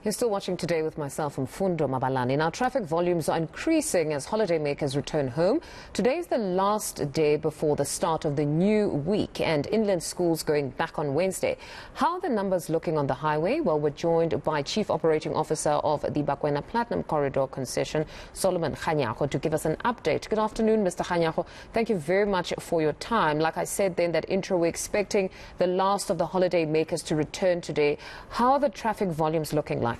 You're still watching Today with myself, Mfundo Mabalani. Now, traffic volumes are increasing as holidaymakers return home. Today is the last day before the start of the new week and inland schools going back on Wednesday. How are the numbers looking on the highway? Well, we're joined by Chief Operating Officer of the Bakwena Platinum Corridor Concessionaire, Kganyago, to give us an update. Good afternoon, Mr. Kganyago. Thank you very much for your time. Like I said then, that intro, we're expecting the last of the holidaymakers to return today. How are the traffic volumes looking like?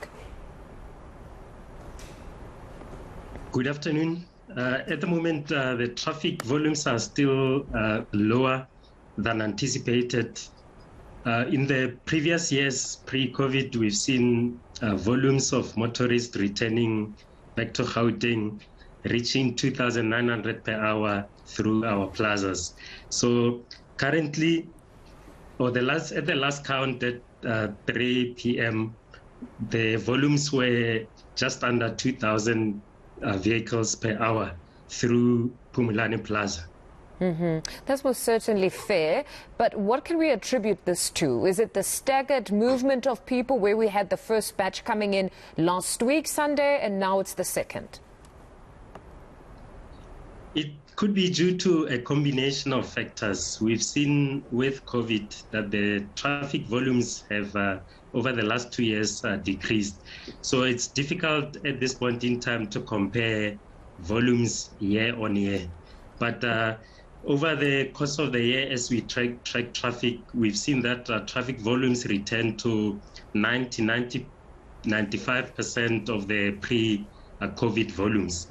Good afternoon. At the moment, the traffic volumes are still lower than anticipated. In the previous years, pre-COVID, we've seen volumes of motorists returning back to Gauteng, reaching 2,900 per hour through our plazas. So currently, at the last count at 3 p.m., the volumes were just under 2,000 vehicles per hour through Pumulani Plaza. That was certainly fair, but what can we attribute this to? Is it the staggered movement of people where we had the first batch coming in last week, Sunday, and now it's the second? It could be due to a combination of factors. We've seen with COVID that the traffic volumes have over the last 2 years decreased. So it's difficult at this point in time to compare volumes year on year. But over the course of the year, as we track traffic, we've seen that traffic volumes return to 95% of the pre-COVID volumes.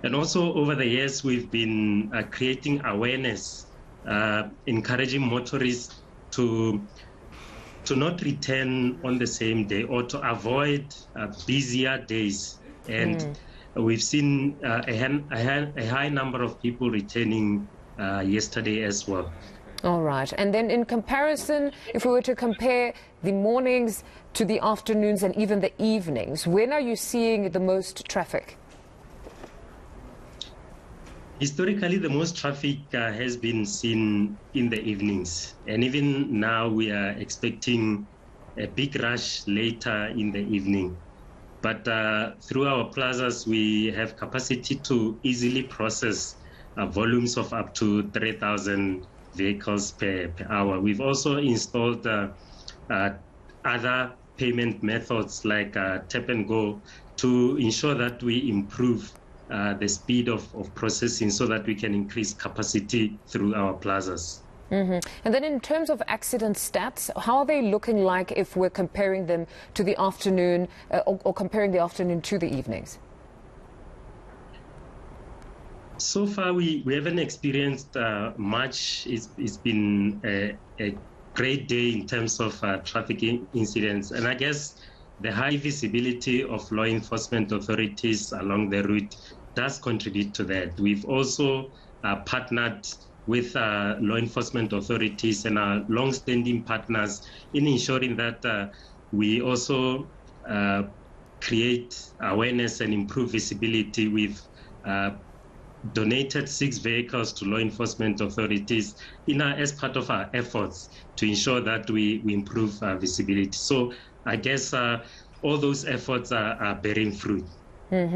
And also over the years, we've been creating awareness, encouraging motorists to not return on the same day or to avoid busier days. And we've seen a high number of people returning yesterday as well. All right. And then in comparison, if we were to compare the mornings to the afternoons and even the evenings, when are you seeing the most traffic? Historically, the most traffic has been seen in the evenings. And even now, we are expecting a big rush later in the evening. But through our plazas, we have capacity to easily process volumes of up to 3,000 vehicles per hour. We've also installed other payment methods like tap and go to ensure that we improve the speed of processing so that we can increase capacity through our plazas. And then in terms of accident stats, how are they looking like if we're comparing them to the afternoon or comparing the afternoon to the evenings? So far, we haven't experienced much. It's been a great day in terms of traffic incidents. And I guess the high visibility of law enforcement authorities along the route does contribute to that. We've also partnered with law enforcement authorities and our long-standing partners in ensuring that we also create awareness and improve visibility. We've donated 6 vehicles to law enforcement authorities as part of our efforts to ensure that we improve visibility. So I guess all those efforts are bearing fruit. No